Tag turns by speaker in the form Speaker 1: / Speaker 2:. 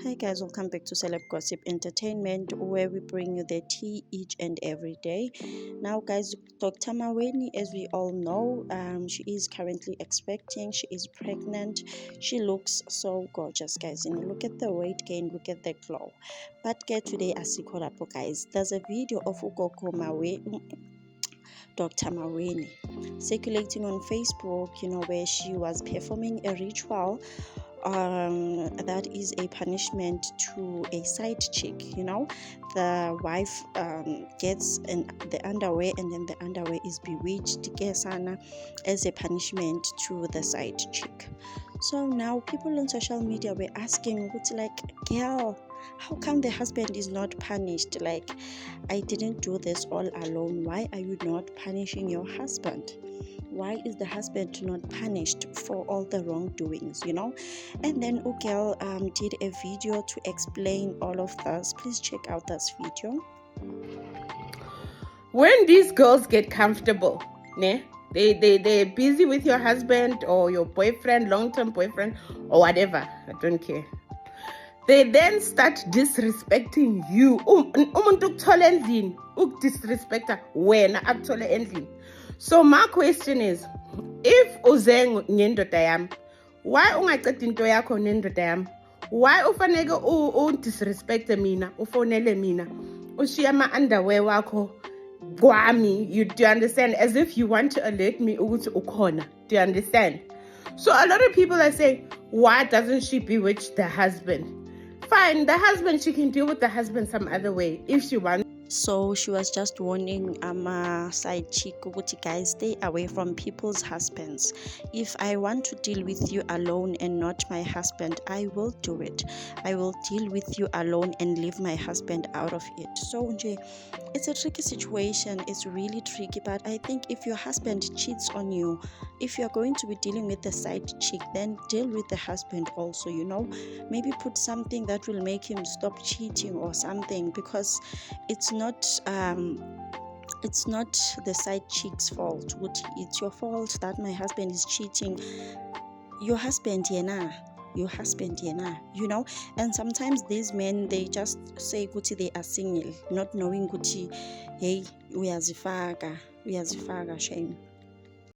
Speaker 1: Hi guys, welcome back to Celeb Gossip Entertainment, where we bring you the tea each and every day. Now guys, Dr. Maweni, as we all know, she is currently expecting. She is pregnant. She looks so gorgeous, guys. Look at the weight gain, look at the glow. But get today asikolapo, guys. There's a video of Ugoko Maweni, Dr. Maweni, circulating on Facebook, where she was performing a ritual that is a punishment to a side chick. The wife gets the underwear, and then the underwear is bewitched kesana as a punishment to the side chick. So now people on social media were asking, what's like, girl, how come the husband is not punished? Like, I didn't do this all alone. Why are you not punishing your husband? Why is the husband not punished for all the wrongdoings? And then Ugel did a video to explain all of this. Please check out this video.
Speaker 2: When these girls get comfortable, they're busy with your husband or your boyfriend, long-term boyfriend, or whatever. I don't care. They then start disrespecting you. Umuntu ukuthola endlini, ukudisrespecta wena akuthola endlini. So my question is, if uze ngendoda yami, why ungaqeda into yakho nendoda yami? Why ufanele disrespecte mina, ufonele mina, ushiya ama underwear wakho kwami? Do you understand? As if you want to alert me ukuthi ukhona. Do you understand? So a lot of people are saying, why doesn't she bewitch the husband? Fine, the husband, she can deal with the husband some other way if she wants.
Speaker 1: So she was just warning side chick, guys, stay away from people's husbands. If I want to deal with you alone and not my husband, I will do it. I will deal with you alone and leave my husband out of it. So it's a tricky situation. It's really tricky. But I think if your husband cheats on you, if you're going to be dealing with the side chick, then deal with the husband also. Maybe put something that will make him stop cheating or something, because it's not the side chick's fault. It's your fault that my husband is cheating. Your husband, and sometimes these men, they just say Guti they are single, not knowing Guti, hey, uyazifaka, shame.